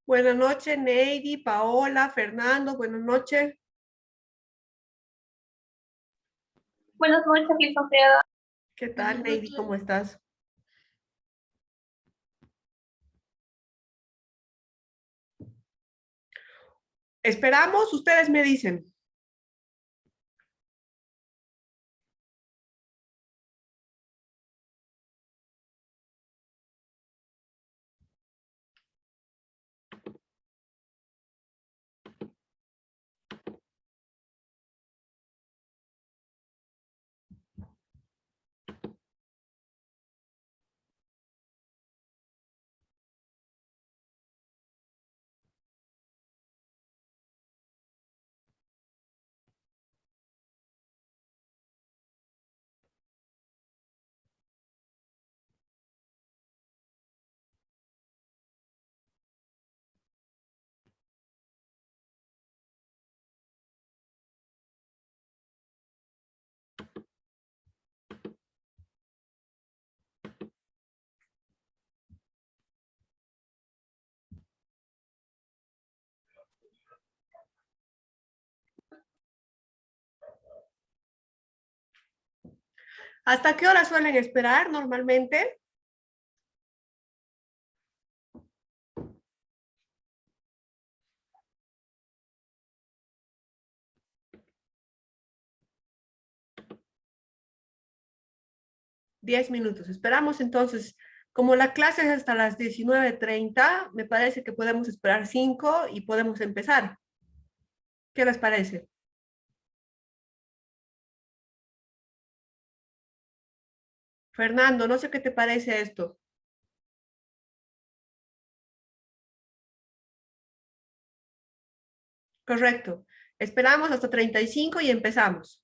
Buenas noches, Neidy, Paola, Fernando, buenas noches. Buenas noches, licenciada. ¿Qué tal, Neidy? ¿Cómo estás? Esperamos, ustedes me dicen. ¿Hasta qué hora suelen esperar normalmente? Diez minutos. Esperamos entonces, como la clase es hasta las 19:30, me parece que podemos esperar 5 y podemos empezar. ¿Qué les parece? Fernando, no sé qué te parece esto. Correcto. Esperamos hasta 35 y empezamos.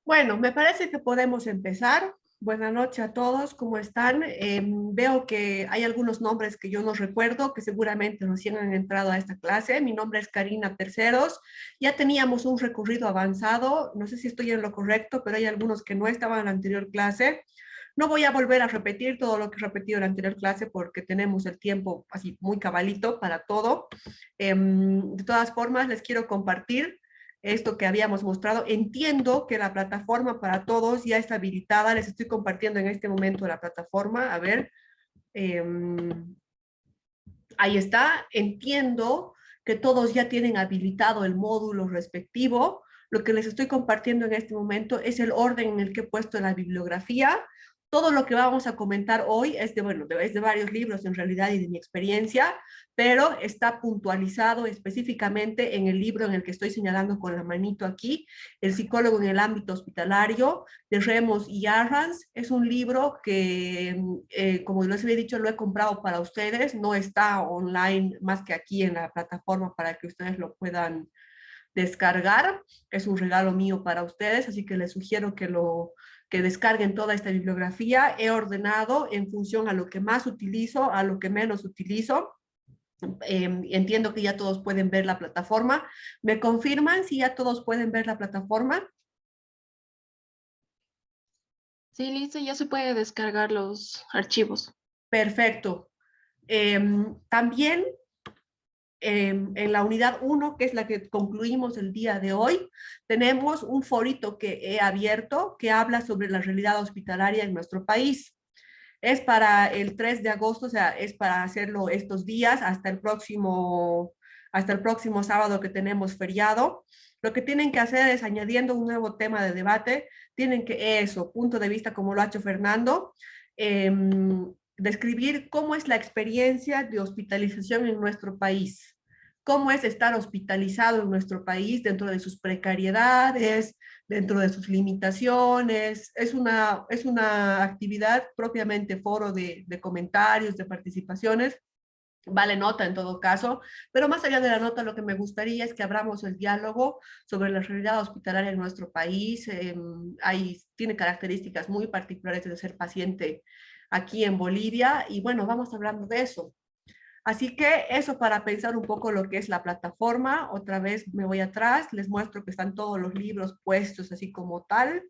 Bueno, me parece que podemos empezar. Buenas noches a todos, ¿cómo están? Veo que hay algunos nombres que yo no recuerdo, que seguramente recién han entrado a esta clase. Mi nombre es Karina Terceros. Ya teníamos un recorrido avanzado, no sé si estoy en lo correcto, pero hay algunos que no estaban en la anterior clase. No voy a volver a repetir todo lo que he repetido en la anterior clase porque tenemos el tiempo así muy cabalito para todo. De todas formas, les quiero compartir esto que habíamos mostrado. Entiendo que la plataforma para todos ya está habilitada. Les estoy compartiendo en este momento la plataforma. A ver, ahí está. Entiendo que todos ya tienen habilitado el módulo respectivo. Lo que les estoy compartiendo en este momento es el orden en el que he puesto la bibliografía. Todo lo que vamos a comentar hoy es de, bueno, es de varios libros en realidad y de mi experiencia, pero está puntualizado específicamente en el libro en el que estoy señalando con la manito aquí, El psicólogo en el ámbito hospitalario, de Remos y Arranz. Es un libro que, como les había dicho, lo he comprado para ustedes, no está online más que aquí en la plataforma para que ustedes lo puedan descargar. Es un regalo mío para ustedes, así que les sugiero que descarguen toda esta bibliografía. He ordenado en función a lo que más utilizo, a lo que menos utilizo. Entiendo que ya todos pueden ver la plataforma. ¿Me confirman si ya todos pueden ver la plataforma? Sí, listo, ya se puede descargar los archivos. Perfecto. También en la unidad 1, que es la que concluimos el día de hoy, tenemos un forito que he abierto que habla sobre la realidad hospitalaria en nuestro país. Es para el 3 de agosto, o sea, es para hacerlo estos días hasta el próximo sábado que tenemos feriado. Lo que tienen que hacer es, añadiendo un nuevo tema de debate, tienen que eso, punto de vista como lo ha hecho Fernando, eh, describir cómo es la experiencia de hospitalización en nuestro país, cómo es estar hospitalizado en nuestro país dentro de sus precariedades, dentro de sus limitaciones. Es una actividad propiamente foro de comentarios, de participaciones. Vale nota en todo caso, pero más allá de la nota, lo que me gustaría es que abramos el diálogo sobre la realidad hospitalaria en nuestro país. Tiene características muy particulares de ser paciente aquí en Bolivia y bueno, vamos hablando de eso. Así que eso para pensar un poco lo que es la plataforma. Otra vez me voy atrás, les muestro que están todos los libros puestos así como tal.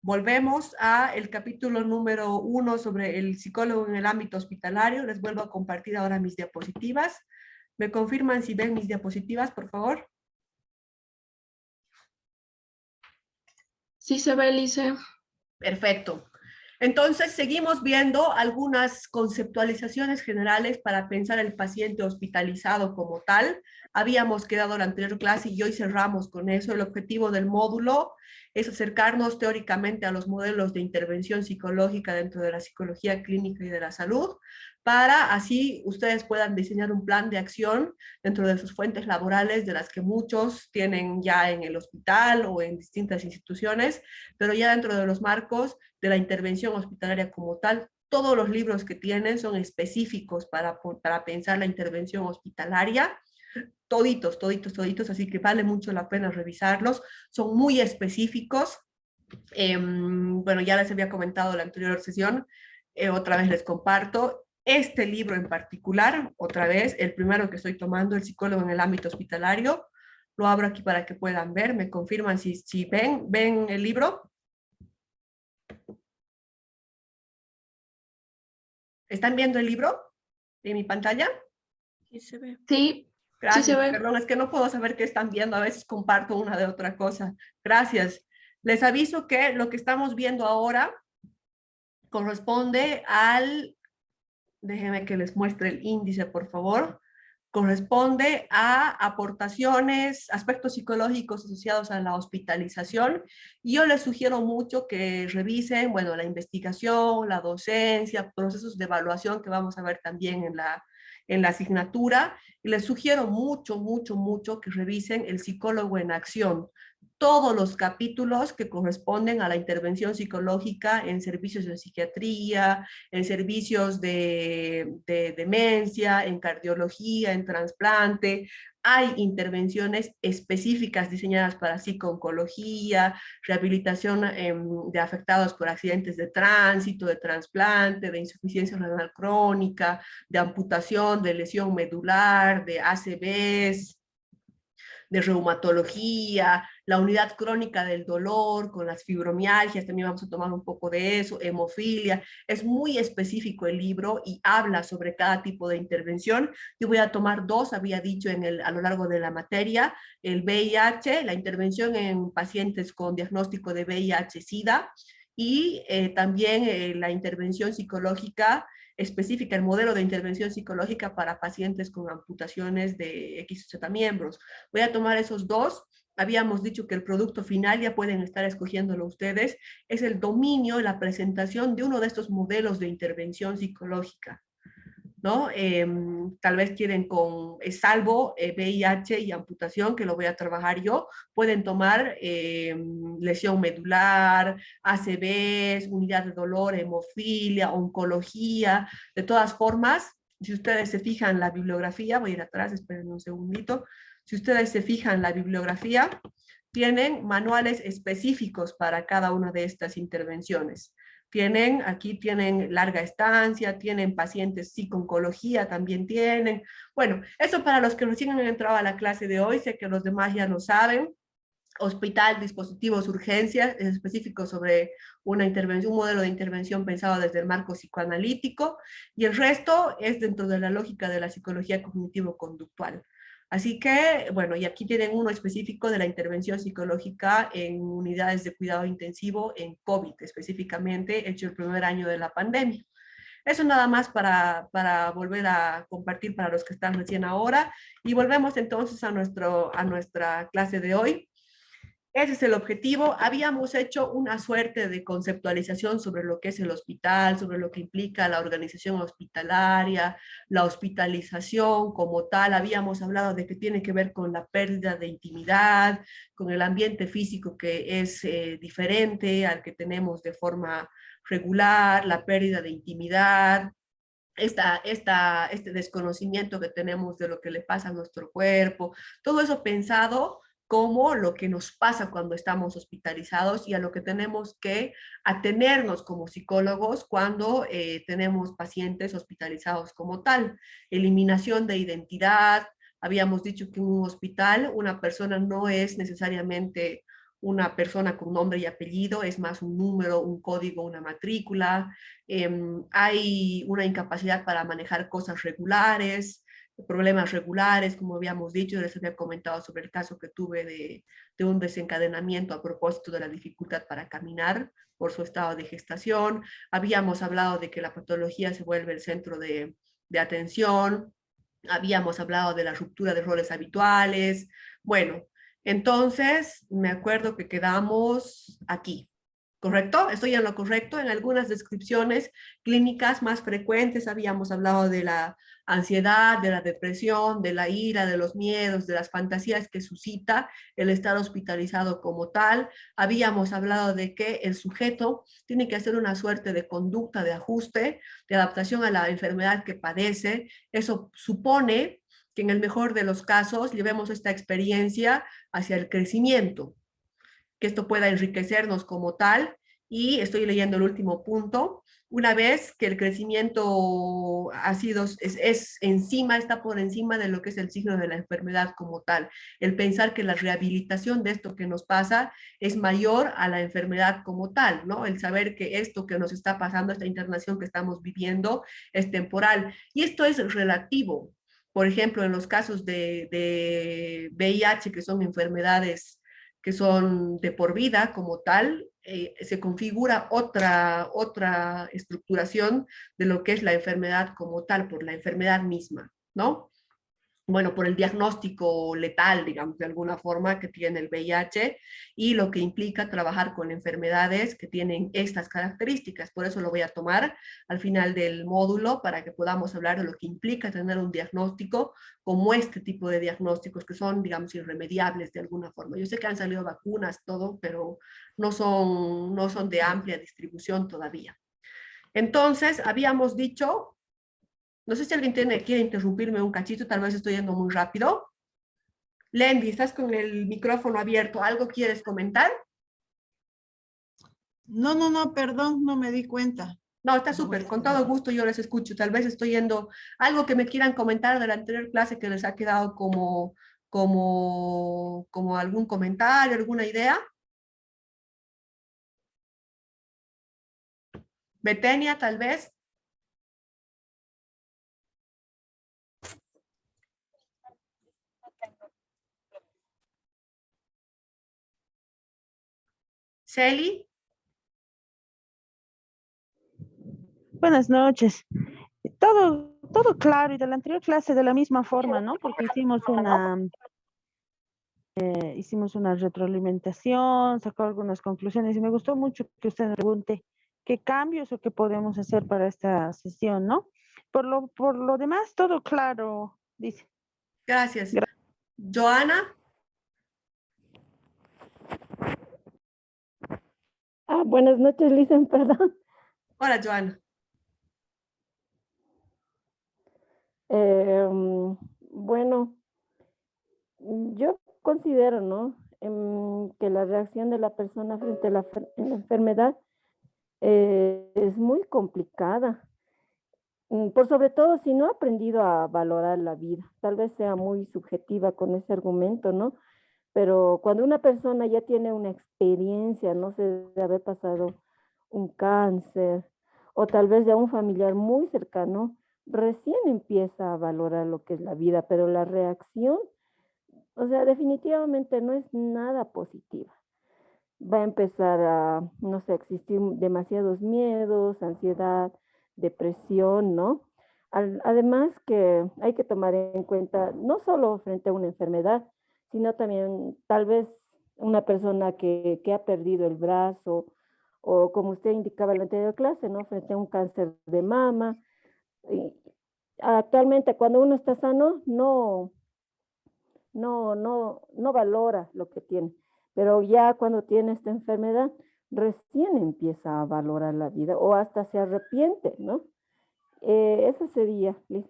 Volvemos a el capítulo número 1 sobre el psicólogo en el ámbito hospitalario. Les vuelvo a compartir ahora mis diapositivas. ¿Me confirman si ven mis diapositivas, por favor? Sí se ve, Lice. Perfecto. Entonces, seguimos viendo algunas conceptualizaciones generales para pensar el paciente hospitalizado como tal. Habíamos quedado en la anterior clase y hoy cerramos con eso. El objetivo del módulo es acercarnos teóricamente a los modelos de intervención psicológica dentro de la psicología clínica y de la salud, para así ustedes puedan diseñar un plan de acción dentro de sus fuentes laborales, de las que muchos tienen ya en el hospital o en distintas instituciones, pero ya dentro de los marcos de la intervención hospitalaria como tal. Todos los libros que tienen son específicos para pensar la intervención hospitalaria. Toditos, toditos, toditos, así que vale mucho la pena revisarlos. Son muy específicos. Bueno, ya les había comentado la anterior sesión, otra vez les comparto. Este libro en particular, otra vez, el primero que estoy tomando, El psicólogo en el ámbito hospitalario, lo abro aquí para que puedan ver, me confirman si ven el libro. ¿Están viendo el libro en mi pantalla? Sí se ve. Sí, sí se Gracias, ve. perdón, es que no puedo saber qué están viendo, a veces comparto una de otra cosa. Gracias. Les aviso que lo que estamos viendo ahora corresponde al, déjenme que les muestre el índice, por favor, corresponde a aportaciones, aspectos psicológicos asociados a la hospitalización. Y yo les sugiero mucho que revisen, bueno, la investigación, la docencia, procesos de evaluación que vamos a ver también en la asignatura. Y les sugiero mucho, mucho, mucho que revisen El psicólogo en acción. Todos los capítulos que corresponden a la intervención psicológica en servicios de psiquiatría, en servicios de demencia, en cardiología, en trasplante. Hay intervenciones específicas diseñadas para psico-oncología, rehabilitación de afectados por accidentes de tránsito, de trasplante, de insuficiencia renal crónica, de amputación, de lesión medular, de ACVs. de reumatología, la unidad crónica del dolor con las fibromialgias, también vamos a tomar un poco de eso, hemofilia. Es muy específico el libro y habla sobre cada tipo de intervención. Yo voy a tomar dos, había dicho a lo largo de la materia, el VIH, la intervención en pacientes con diagnóstico de VIH-Sida, y también la intervención psicológica específica, el modelo de intervención psicológica para pacientes con amputaciones de X o Z miembros. Voy a tomar esos dos. Habíamos dicho que el producto final, ya pueden estar escogiéndolo ustedes, es el dominio, la presentación de uno de estos modelos de intervención psicológica, ¿no? Tal vez quieren con salvo VIH y amputación, que lo voy a trabajar yo, pueden tomar lesión medular, ACVs, unidad de dolor, hemofilia, oncología. De todas formas, si ustedes se fijan en la bibliografía, voy a ir atrás, esperen un segundito, si ustedes se fijan en la bibliografía, tienen manuales específicos para cada una de estas intervenciones. Aquí tienen larga estancia, tienen pacientes psico-oncología, también tienen. Bueno, eso para los que recién han entrado a la clase de hoy, sé que los demás ya lo saben. Hospital, dispositivos, urgencias, es específico sobre una intervención, un modelo de intervención pensado desde el marco psicoanalítico, y el resto es dentro de la lógica de la psicología cognitivo-conductual. Así que, bueno, y aquí tienen uno específico de la intervención psicológica en unidades de cuidado intensivo en COVID, específicamente, hecho el primer año de la pandemia. Eso nada más para volver a compartir para los que están recién ahora, y volvemos entonces a nuestra clase de hoy. Ese es el objetivo. Habíamos hecho una suerte de conceptualización sobre lo que es el hospital, sobre lo que implica la organización hospitalaria, la hospitalización como tal. Habíamos hablado de que tiene que ver con la pérdida de intimidad, con el ambiente físico que es diferente al que tenemos de forma regular, la pérdida de intimidad, este desconocimiento que tenemos de lo que le pasa a nuestro cuerpo, todo eso pensado como lo que nos pasa cuando estamos hospitalizados y a lo que tenemos que atenernos como psicólogos cuando tenemos pacientes hospitalizados como tal. Eliminación de identidad. Habíamos dicho que en un hospital una persona no es necesariamente una persona con nombre y apellido, es más un número, un código, una matrícula. Hay una incapacidad para manejar cosas regulares, problemas regulares, como habíamos dicho. Les había comentado sobre el caso que tuve de un desencadenamiento a propósito de la dificultad para caminar por su estado de gestación. Habíamos hablado de que la patología se vuelve el centro de atención. Habíamos hablado de la ruptura de roles habituales. Bueno, entonces me acuerdo que quedamos aquí. ¿Correcto? Estoy en lo correcto. En algunas descripciones clínicas más frecuentes habíamos hablado de la ansiedad, de la depresión, de la ira, de los miedos, de las fantasías que suscita el estar hospitalizado como tal. Habíamos hablado de que el sujeto tiene que hacer una suerte de conducta de ajuste, de adaptación a la enfermedad que padece. Eso supone que en el mejor de los casos llevemos esta experiencia hacia el crecimiento, que esto pueda enriquecernos como tal. Y estoy leyendo el último punto. Una vez que el crecimiento ha sido, es encima, está por encima de lo que es el signo de la enfermedad como tal. El pensar que la rehabilitación de esto que nos pasa es mayor a la enfermedad como tal, ¿no? El saber que esto que nos está pasando, esta internación que estamos viviendo, es temporal. Y esto es relativo. Por ejemplo, en los casos de VIH, que son enfermedades que son de por vida como tal, se configura otra estructuración de lo que es la enfermedad como tal, por la enfermedad misma, ¿no? Bueno, por el diagnóstico letal, digamos, de alguna forma, que tiene el VIH y lo que implica trabajar con enfermedades que tienen estas características. Por eso lo voy a tomar al final del módulo para que podamos hablar de lo que implica tener un diagnóstico como este tipo de diagnósticos que son, digamos, irremediables de alguna forma. Yo sé que han salido vacunas, todo, pero no son de amplia distribución todavía. Entonces, habíamos dicho. No sé si alguien quiere interrumpirme un cachito, tal vez estoy yendo muy rápido. Lendy, estás con el micrófono abierto. ¿Algo quieres comentar? No, perdón, no me di cuenta. No, está súper, con todo gusto yo les escucho. Tal vez estoy yendo algo que me quieran comentar de la anterior clase que les ha quedado como como algún comentario, alguna idea. Betenia, tal vez. Celi. Buenas noches. Todo claro y de la anterior clase de la misma forma, ¿no? Porque hicimos una retroalimentación, sacó algunas conclusiones y me gustó mucho que usted me pregunte qué cambios o qué podemos hacer para esta sesión, ¿no? Por lo demás, todo claro, dice. Gracias. Joana. Buenas noches, Lisen, perdón. Hola, Joana. Bueno, yo considero, ¿no? Que la reacción de la persona frente a la enfermedad es muy complicada. Por sobre todo si no ha aprendido a valorar la vida. Tal vez sea muy subjetiva con ese argumento, ¿no? Pero cuando una persona ya tiene una experiencia, no sé, de haber pasado un cáncer o tal vez ya un familiar muy cercano, recién empieza a valorar lo que es la vida, pero la reacción, o sea, definitivamente no es nada positiva. Va a empezar a, no sé, existir demasiados miedos, ansiedad, depresión, ¿no? Además que hay que tomar en cuenta, no solo frente a una enfermedad, sino también tal vez una persona que ha perdido el brazo, o como usted indicaba en la anterior clase, ¿no? Frente a un cáncer de mama. Y actualmente, cuando uno está sano, no valora lo que tiene, pero ya cuando tiene esta enfermedad, recién empieza a valorar la vida o hasta se arrepiente, ¿no? Eso sería, Liz.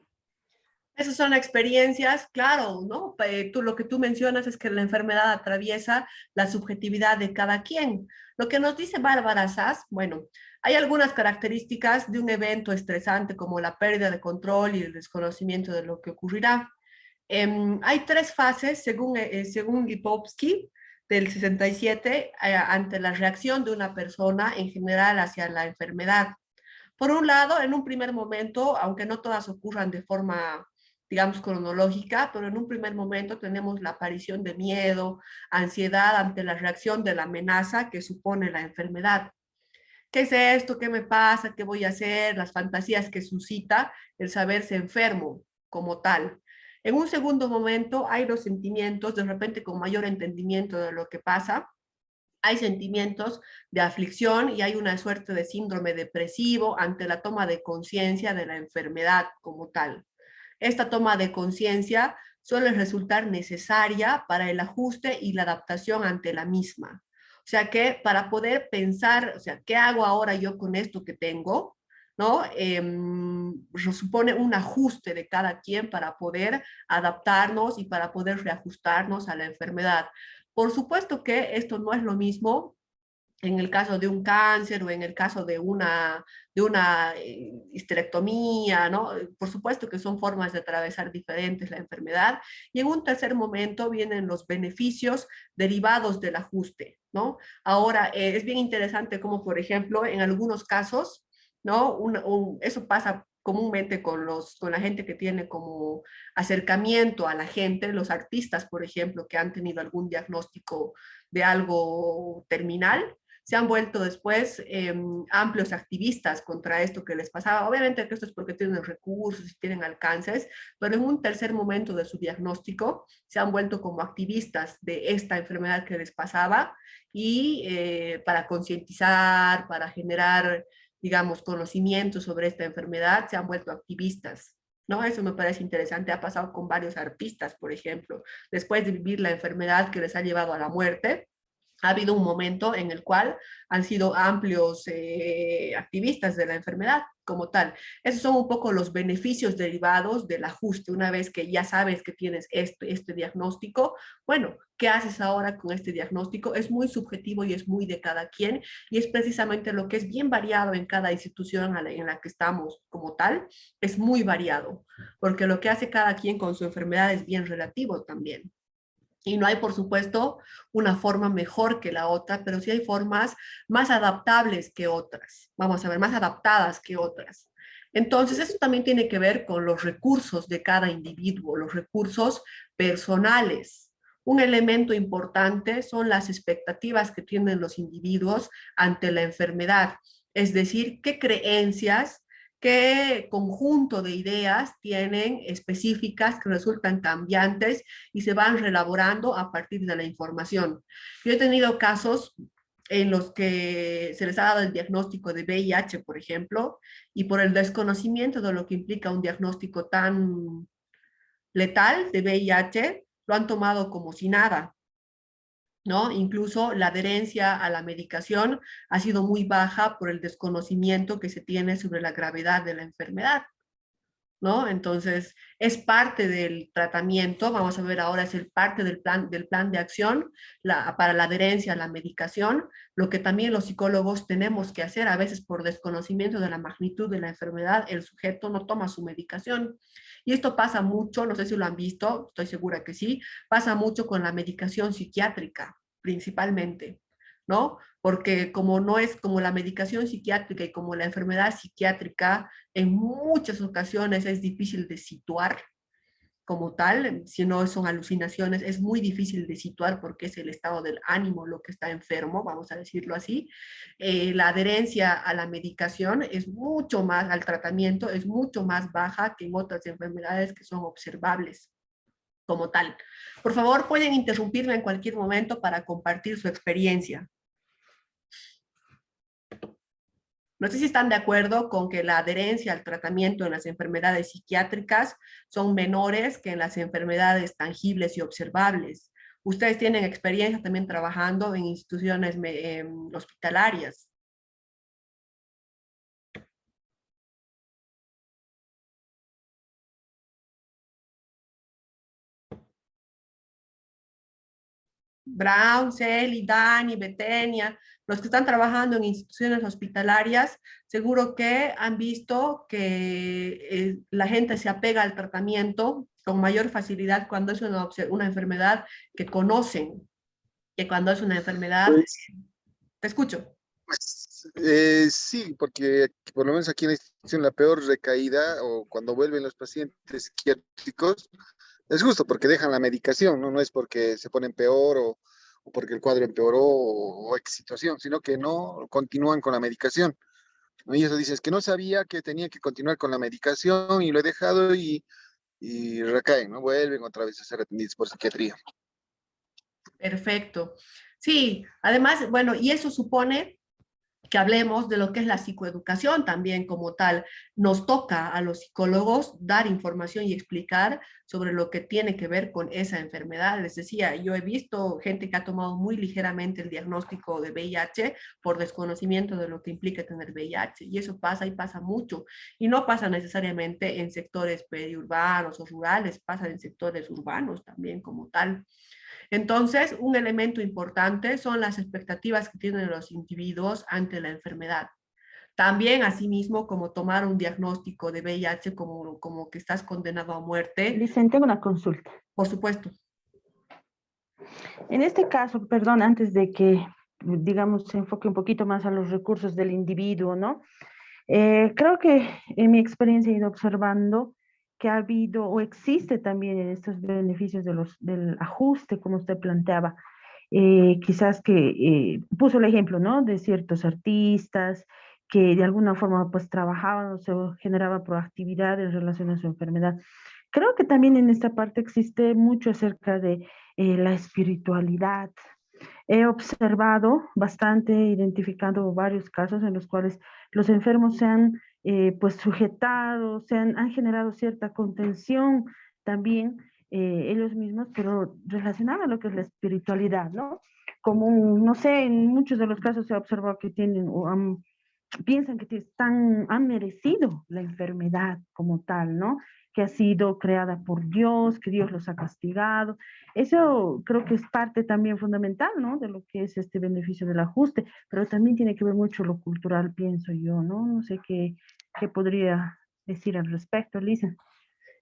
Esas son experiencias, claro, ¿no? Lo que tú mencionas es que la enfermedad atraviesa la subjetividad de cada quien. Lo que nos dice Bárbara Sass, bueno, hay algunas características de un evento estresante como la pérdida de control y el desconocimiento de lo que ocurrirá. Hay tres fases, según Lipovsky, del 67, ante la reacción de una persona en general hacia la enfermedad. Por un lado, en un primer momento, aunque no todas ocurran de forma, digamos, cronológica, pero en un primer momento tenemos la aparición de miedo, ansiedad ante la reacción de la amenaza que supone la enfermedad. ¿Qué es esto? ¿Qué me pasa? ¿Qué voy a hacer? Las fantasías que suscita el saberse enfermo como tal. En un segundo momento hay los sentimientos, de repente con mayor entendimiento de lo que pasa, hay sentimientos de aflicción y hay una suerte de síndrome depresivo ante la toma de conciencia de la enfermedad como tal. Esta toma de conciencia suele resultar necesaria para el ajuste y la adaptación ante la misma. O sea que para poder pensar, o sea, ¿qué hago ahora yo con esto que tengo? ¿No? Supone un ajuste de cada quien para poder adaptarnos y para poder reajustarnos a la enfermedad. Por supuesto que esto no es lo mismo en el caso de un cáncer o en el caso de una histerectomía, ¿no? Por supuesto que son formas de atravesar diferentes la enfermedad. Y en un tercer momento vienen los beneficios derivados del ajuste, ¿no? Ahora, es bien interesante como, por ejemplo, en algunos casos, ¿no? Eso pasa comúnmente con la gente que tiene como acercamiento a la gente, los artistas, por ejemplo, que han tenido algún diagnóstico de algo terminal, se han vuelto después amplios activistas contra esto que les pasaba. Obviamente que esto es porque tienen recursos y tienen alcances, pero en un tercer momento de su diagnóstico se han vuelto como activistas de esta enfermedad que les pasaba y para concientizar, para generar, digamos, conocimiento sobre esta enfermedad, se han vuelto activistas. ¿No? Eso me parece interesante. Ha pasado con varios artistas, por ejemplo, después de vivir la enfermedad que les ha llevado a la muerte, ha habido un momento en el cual han sido amplios activistas de la enfermedad como tal. Esos son un poco los beneficios derivados del ajuste. Una vez que ya sabes que tienes este diagnóstico, bueno, ¿qué haces ahora con este diagnóstico? Es muy subjetivo y es muy de cada quien y es precisamente lo que es bien variado en cada institución en la que estamos como tal. Es muy variado, porque lo que hace cada quien con su enfermedad es bien relativo también. Y no hay, por supuesto, una forma mejor que la otra, pero sí hay formas más adaptables que otras. Vamos a ver, más adaptadas que otras. Entonces, esto también tiene que ver con los recursos de cada individuo, los recursos personales. Un elemento importante son las expectativas que tienen los individuos ante la enfermedad, es decir, qué creencias, qué conjunto de ideas tienen específicas que resultan cambiantes y se van relaborando a partir de la información. Yo he tenido casos en los que se les ha dado el diagnóstico de VIH, por ejemplo, y por el desconocimiento de lo que implica un diagnóstico tan letal de VIH, lo han tomado como si nada, ¿no? Incluso la adherencia a la medicación ha sido muy baja por el desconocimiento que se tiene sobre la gravedad de la enfermedad, ¿no? Entonces, es parte del tratamiento, vamos a ver ahora, es el parte del plan de acción para la adherencia a la medicación, lo que también los psicólogos tenemos que hacer, a veces por desconocimiento de la magnitud de la enfermedad, el sujeto no toma su medicación. Y esto pasa mucho, no sé si lo han visto, estoy segura que sí, pasa mucho con la medicación psiquiátrica, principalmente, ¿no? Porque como no es como la medicación psiquiátrica y como la enfermedad psiquiátrica, en muchas ocasiones es difícil de situar como tal, si no son alucinaciones, es muy difícil de situar porque es el estado del ánimo lo que está enfermo, vamos a decirlo así. La adherencia a la medicación es mucho más, al tratamiento es mucho más baja que en otras enfermedades que son observables como tal. Por favor, pueden interrumpirme en cualquier momento para compartir su experiencia. No sé si están de acuerdo con que la adherencia al tratamiento en las enfermedades psiquiátricas son menores que en las enfermedades tangibles y observables. Ustedes tienen experiencia también trabajando en instituciones hospitalarias. Brown, Celi, Dani, Betenia, los que están trabajando en instituciones hospitalarias, seguro que han visto que la gente se apega al tratamiento con mayor facilidad cuando es una enfermedad que conocen, que cuando es una enfermedad. Pues, Te escucho. sí, porque por lo menos aquí en la institución la peor recaída o cuando vuelven los pacientes psiquiátricos es justo porque dejan la medicación, ¿no? No es porque se ponen peor o porque el cuadro empeoró o X situación, sino que no continúan con la medicación, ¿no? Y eso dices que no sabía que tenía que continuar con la medicación y lo he dejado y recaen, ¿no? Vuelven otra vez a ser atendidos por psiquiatría. Perfecto. Sí, además, bueno, y eso supone que hablemos de lo que es la psicoeducación también como tal. Nos toca a los psicólogos dar información y explicar sobre lo que tiene que ver con esa enfermedad. Les decía, yo he visto gente que ha tomado muy ligeramente el diagnóstico de VIH por desconocimiento de lo que implica tener VIH, y eso pasa y pasa mucho. Y no pasa necesariamente en sectores periurbanos o rurales, pasa en sectores urbanos también como tal. Entonces, un elemento importante son las expectativas que tienen los individuos ante la enfermedad. También, asimismo, como tomar un diagnóstico de VIH como que estás condenado a muerte. Licen, tengo una consulta. Por supuesto. En este caso, perdón, antes de que, digamos, se enfoque un poquito más a los recursos del individuo, ¿no? Creo que en mi experiencia he ido observando que ha habido o existe también en estos beneficios del ajuste, como usted planteaba, quizás que puso el ejemplo, ¿no? De ciertos artistas que de alguna forma pues trabajaban o se generaba proactividad en relación a su enfermedad. Creo que también en esta parte existe mucho acerca de la espiritualidad. He observado bastante, identificado varios casos en los cuales los enfermos se han pues sujetado, han generado cierta contención también ellos mismos, pero relacionada a lo que es la espiritualidad, ¿no? Como, no sé, en muchos de los casos se ha observado que tienen o piensan que han merecido la enfermedad como tal, ¿no? Que ha sido creada por Dios, que Dios los ha castigado. Eso creo que es parte también fundamental, ¿no? De lo que es este beneficio del ajuste, pero también tiene que ver mucho lo cultural, pienso yo, ¿no? No sé qué podría decir al respecto, Lisa.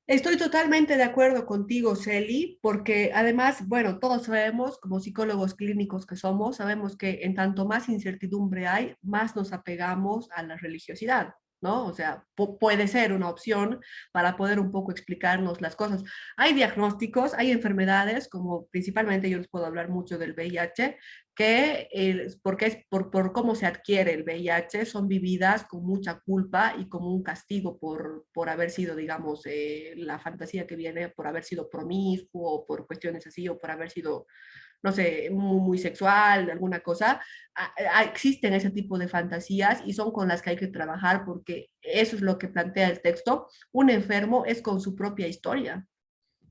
Estoy totalmente de acuerdo contigo, Celi, porque además, bueno, todos sabemos, como psicólogos clínicos que somos, sabemos que en tanto más incertidumbre hay, más nos apegamos a la religiosidad, ¿no? O sea, puede ser una opción para poder un poco explicarnos las cosas. Hay diagnósticos, hay enfermedades, como principalmente yo les puedo hablar mucho del VIH, que porque es por cómo se adquiere el VIH, son vividas con mucha culpa y como un castigo por haber sido, digamos, la fantasía que viene por haber sido promiscuo o por cuestiones así o por haber sido, no sé, muy sexual, alguna cosa. Existen ese tipo de fantasías y son con las que hay que trabajar porque eso es lo que plantea el texto. Un enfermo es con su propia historia.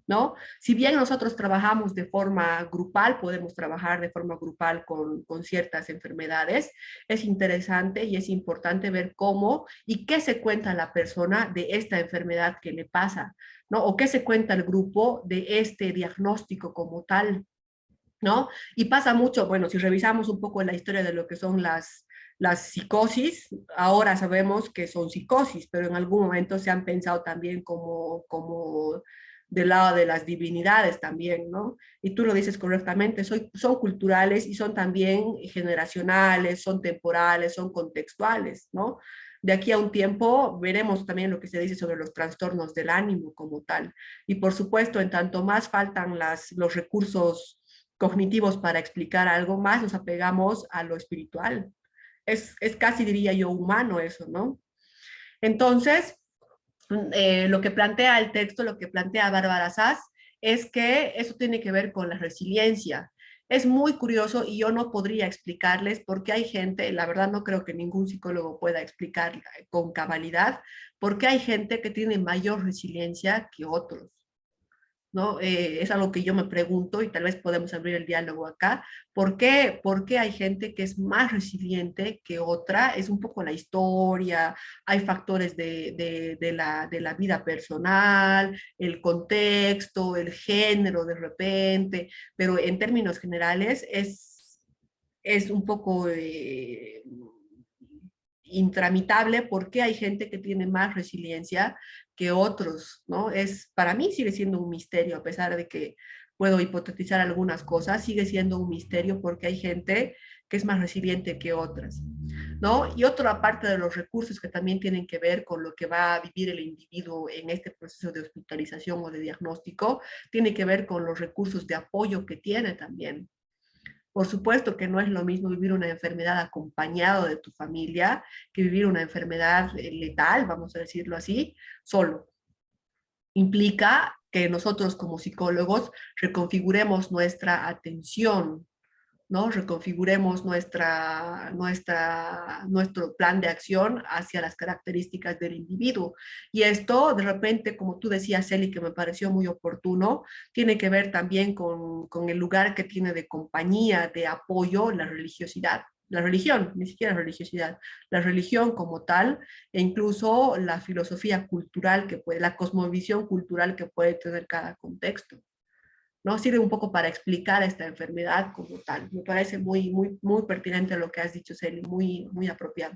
¿No? Si bien nosotros trabajamos de forma grupal, podemos trabajar de forma grupal con ciertas enfermedades, es interesante y es importante ver cómo y qué se cuenta la persona de esta enfermedad que le pasa, ¿no? O qué se cuenta el grupo de este diagnóstico como tal, ¿no? Y pasa mucho, bueno, si revisamos un poco la historia de lo que son las psicosis, ahora sabemos que son psicosis, pero en algún momento se han pensado también como del lado de las divinidades también, ¿no? Y tú lo dices correctamente, son culturales y son también generacionales, son temporales, son contextuales, ¿no? De aquí a un tiempo veremos también lo que se dice sobre los trastornos del ánimo como tal. Y por supuesto, en tanto más faltan los recursos cognitivos para explicar algo, más nos apegamos a lo espiritual. Es casi, diría yo, humano eso, ¿no? Entonces, lo que plantea el texto, lo que plantea Bárbara Sass, es que eso tiene que ver con la resiliencia. Es muy curioso y yo no podría explicarles por qué hay gente, la verdad no creo que ningún psicólogo pueda explicar con cabalidad, por qué hay gente que tiene mayor resiliencia que otros. ¿No? Es algo que yo me pregunto y tal vez podemos abrir el diálogo acá. ¿Por qué hay gente que es más resiliente que otra? Es un poco la historia, hay factores de la vida personal, el contexto, el género de repente, pero en términos generales es un poco intramitable por qué hay gente que tiene más resiliencia que otros, ¿no? Para mí sigue siendo un misterio, a pesar de que puedo hipotetizar algunas cosas, sigue siendo un misterio porque hay gente que es más resiliente que otras, ¿no? Y otra parte de los recursos que también tienen que ver con lo que va a vivir el individuo en este proceso de hospitalización o de diagnóstico, tiene que ver con los recursos de apoyo que tiene también. Por supuesto que no es lo mismo vivir una enfermedad acompañado de tu familia que vivir una enfermedad letal, vamos a decirlo así, solo. Implica que nosotros como psicólogos reconfiguremos nuestra atención, ¿no? Reconfiguremos nuestro plan de acción hacia las características del individuo. Y esto, de repente, como tú decías, Eli, que me pareció muy oportuno, tiene que ver también con el lugar que tiene de compañía, de apoyo, la religiosidad. La religión, ni siquiera religiosidad, la religión como tal, e incluso la filosofía cultural que puede, la cosmovisión cultural que puede tener cada contexto. ¿No? Sirve un poco para explicar esta enfermedad como tal. Me parece muy pertinente lo que has dicho, Celi, muy apropiado.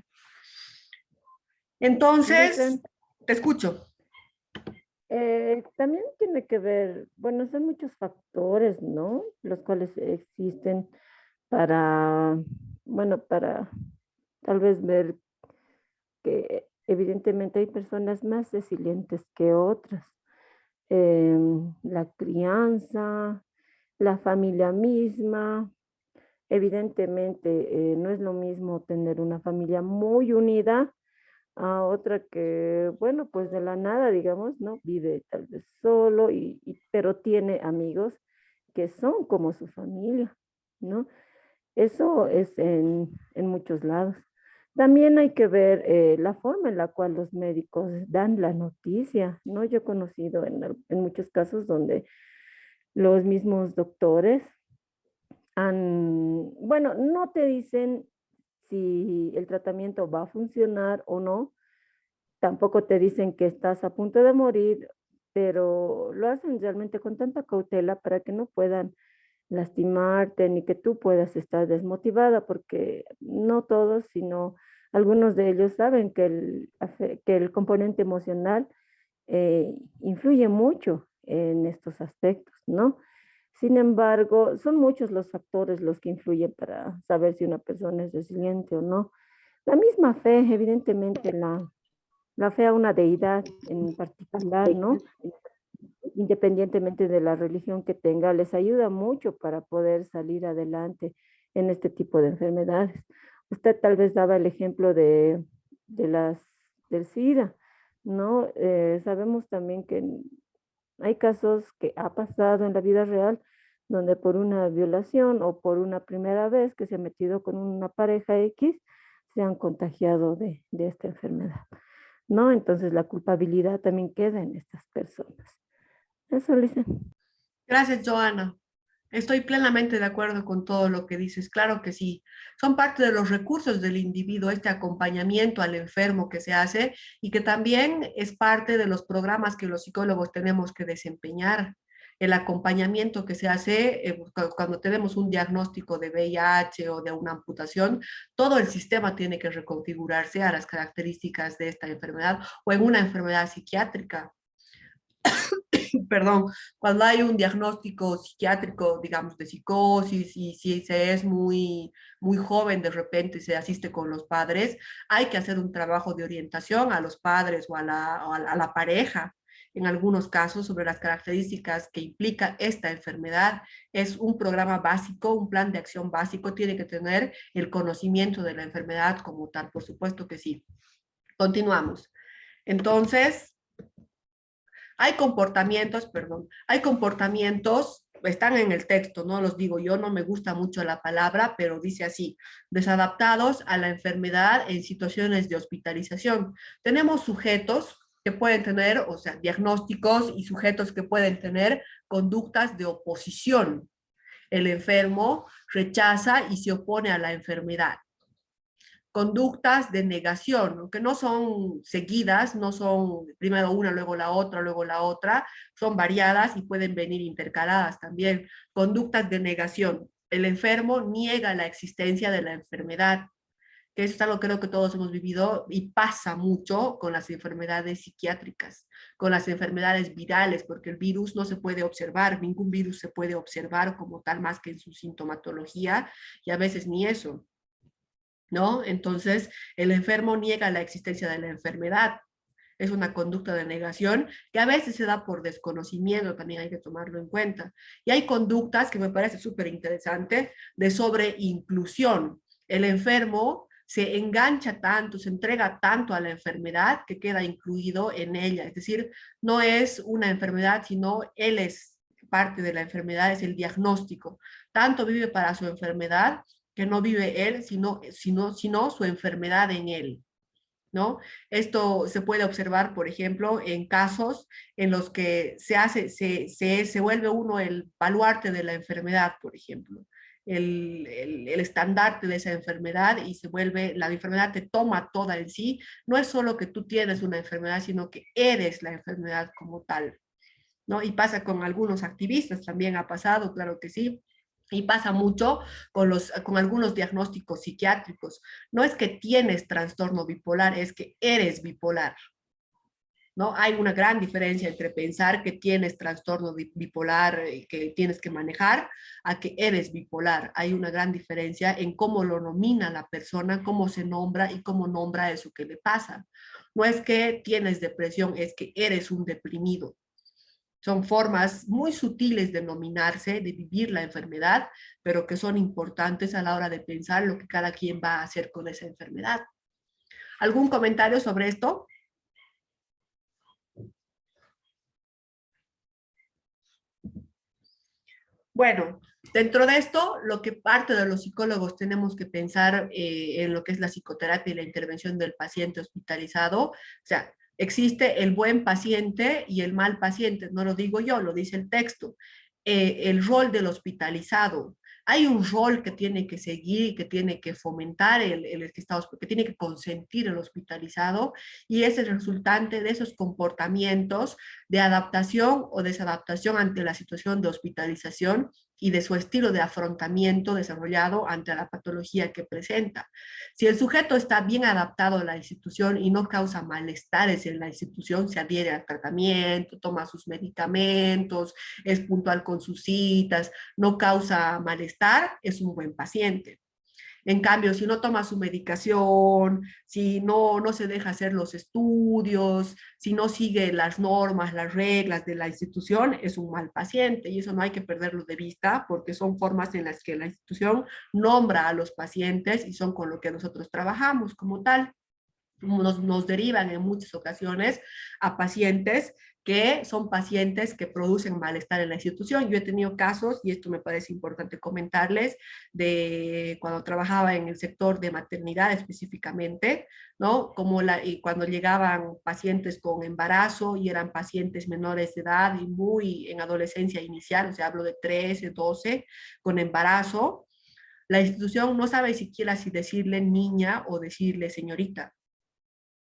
Entonces, te escucho. También tiene que ver, bueno, son muchos factores, ¿no? Los cuales existen para, bueno, para tal vez ver que evidentemente hay personas más resilientes que otras. La crianza, la familia misma, evidentemente no es lo mismo tener una familia muy unida a otra que, bueno, pues de la nada, digamos, ¿no? Vive tal vez solo, pero tiene amigos que son como su familia, ¿no? Eso es en muchos lados. También hay que ver la forma en la cual los médicos dan la noticia, ¿no? Yo he conocido en muchos casos donde los mismos doctores bueno, no te dicen si el tratamiento va a funcionar o no, tampoco te dicen que estás a punto de morir, pero lo hacen realmente con tanta cautela para que no puedan lastimarte ni que tú puedas estar desmotivada, porque no todos, sino algunos de ellos saben que que el componente emocional influye mucho en estos aspectos, ¿no? Sin embargo, son muchos los factores los que influyen para saber si una persona es resiliente o no. La misma fe, evidentemente, la fe a una deidad en particular, ¿no? Independientemente de la religión que tenga, les ayuda mucho para poder salir adelante en este tipo de enfermedades. Usted tal vez daba el ejemplo de del SIDA, ¿no? Sabemos también que hay casos que ha pasado en la vida real donde por una violación o por una primera vez que se ha metido con una pareja X, se han contagiado de esta enfermedad, ¿no? Entonces la culpabilidad también queda en estas personas. Eso, Lisa. Gracias, Joana. Estoy plenamente de acuerdo con todo lo que dices. Claro que sí. Son parte de los recursos del individuo, este acompañamiento al enfermo que se hace y que también es parte de los programas que los psicólogos tenemos que desempeñar. El acompañamiento que se hace cuando tenemos un diagnóstico de VIH o de una amputación, todo el sistema tiene que reconfigurarse a las características de esta enfermedad o en una enfermedad psiquiátrica. Perdón, cuando hay un diagnóstico psiquiátrico, digamos, de psicosis y si se es muy joven, de repente se asiste con los padres, hay que hacer un trabajo de orientación a los padres o a la pareja, en algunos casos, sobre las características que implica esta enfermedad. Es un programa básico, un plan de acción básico, tiene que tener el conocimiento de la enfermedad como tal, por supuesto que sí. Continuamos. Entonces, hay comportamientos, están en el texto, no los digo yo, no me gusta mucho la palabra, pero dice así: desadaptados a la enfermedad en situaciones de hospitalización. Tenemos sujetos que pueden tener, o sea, diagnósticos y sujetos que pueden tener conductas de oposición. El enfermo rechaza y se opone a la enfermedad. Conductas de negación, que no son seguidas, no son primero una, luego la otra, son variadas y pueden venir intercaladas también. Conductas de negación. El enfermo niega la existencia de la enfermedad, que eso es algo que creo que todos hemos vivido y pasa mucho con las enfermedades psiquiátricas, con las enfermedades virales, porque el virus no se puede observar, ningún virus se puede observar como tal más que en su sintomatología y a veces ni eso, ¿no? Entonces, el enfermo niega la existencia de la enfermedad. Es una conducta de negación que a veces se da por desconocimiento, también hay que tomarlo en cuenta. Y hay conductas que me parece súper interesante de sobreinclusión. El enfermo se engancha tanto, se entrega tanto a la enfermedad que queda incluido en ella. Es decir, no es una enfermedad, sino él es parte de la enfermedad, es el diagnóstico. Tanto vive para su enfermedad que no vive él, sino su enfermedad en él, ¿no? Esto se puede observar, por ejemplo, en casos en los que se vuelve uno el baluarte de la enfermedad, por ejemplo, el estandarte de esa enfermedad y se vuelve, la enfermedad te toma toda en sí. No es solo que tú tienes una enfermedad, sino que eres la enfermedad como tal, ¿no? Y pasa con algunos activistas, también ha pasado, claro que sí. Y pasa mucho con algunos diagnósticos psiquiátricos. No es que tienes trastorno bipolar, es que eres bipolar, ¿no? Hay una gran diferencia entre pensar que tienes trastorno bipolar que tienes que manejar a que eres bipolar. Hay una gran diferencia en cómo lo nomina la persona, cómo se nombra y cómo nombra eso que le pasa. No es que tienes depresión, es que eres un deprimido. Son formas muy sutiles de nominarse, de vivir la enfermedad, pero que son importantes a la hora de pensar lo que cada quien va a hacer con esa enfermedad. ¿Algún comentario sobre esto? Bueno, dentro de esto, lo que parte de los psicólogos tenemos que pensar en lo que es la psicoterapia y la intervención del paciente hospitalizado. O sea, existe el buen paciente y el mal paciente, no lo digo yo, lo dice el texto. El rol del hospitalizado. Hay un rol que tiene que seguir, que tiene que fomentar el que está, que tiene que consentir el hospitalizado, y es el resultante de esos comportamientos de adaptación o desadaptación ante la situación de hospitalización y de su estilo de afrontamiento desarrollado ante la patología que presenta. Si el sujeto está bien adaptado a la institución y no causa malestares en la institución, se adhiere al tratamiento, toma sus medicamentos, es puntual con sus citas, no causa malestar, es un buen paciente. En cambio, si no toma su medicación, si no se deja hacer los estudios, si no sigue las normas, las reglas de la institución, es un mal paciente y eso no hay que perderlo de vista porque son formas en las que la institución nombra a los pacientes y son con lo que nosotros trabajamos como tal. Nos derivan en muchas ocasiones a pacientes que son pacientes que producen malestar en la institución. Yo he tenido casos, y esto me parece importante comentarles, de cuando trabajaba en el sector de maternidad específicamente, ¿no? Y cuando llegaban pacientes con embarazo y eran pacientes menores de edad y muy en adolescencia inicial, o sea, hablo de 13, 12, con embarazo, la institución no sabe siquiera si decirle niña o decirle señorita,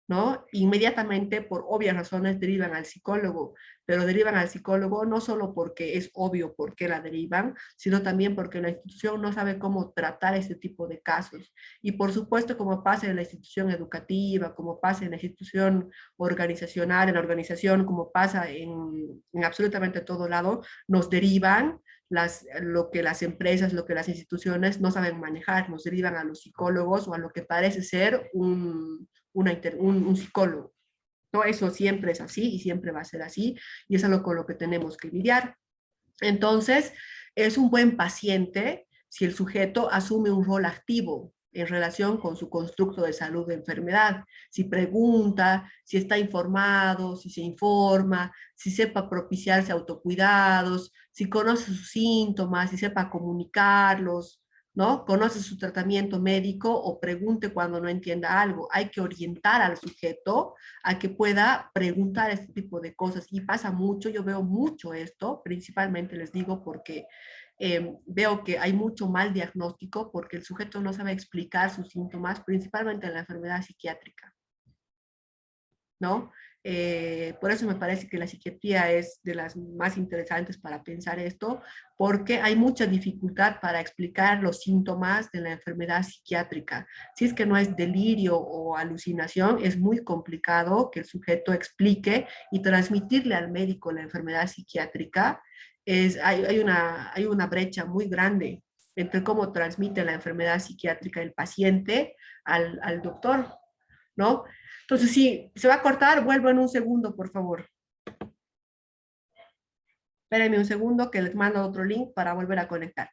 ¿no? Inmediatamente, por obvias razones, derivan al psicólogo, pero derivan al psicólogo no solo porque es obvio por qué la derivan, sino también porque la institución no sabe cómo tratar este tipo de casos. Y por supuesto, como pasa en la institución educativa, como pasa en la institución organizacional, en la organización, como pasa en absolutamente todo lado, nos derivan lo que las empresas, lo que las instituciones no saben manejar, nos derivan a los psicólogos o a lo que parece ser un psicólogo. ¿No? Eso siempre es así y siempre va a ser así y es algo con lo que tenemos que lidiar. Entonces, es un buen paciente si el sujeto asume un rol activo en relación con su constructo de salud de enfermedad. Si pregunta, si está informado, si se informa, si sepa propiciarse autocuidados, si conoce sus síntomas, si sepa comunicarlos, ¿no? Conoce su tratamiento médico o pregunte cuando no entienda algo. Hay que orientar al sujeto a que pueda preguntar este tipo de cosas. Y pasa mucho, yo veo mucho esto, principalmente les digo porque veo que hay mucho mal diagnóstico porque el sujeto no sabe explicar sus síntomas, principalmente en la enfermedad psiquiátrica, ¿no? Por eso me parece que la psiquiatría es de las más interesantes para pensar esto, porque hay mucha dificultad para explicar los síntomas de la enfermedad psiquiátrica. Si es que no es delirio o alucinación, es muy complicado que el sujeto explique y transmitirle al médico la enfermedad psiquiátrica. Hay una brecha muy grande entre cómo transmite la enfermedad psiquiátrica el paciente al doctor, ¿no? Entonces, si se va a cortar, vuelvo en un segundo, por favor. Espérenme un segundo que les mando otro link para volver a conectar.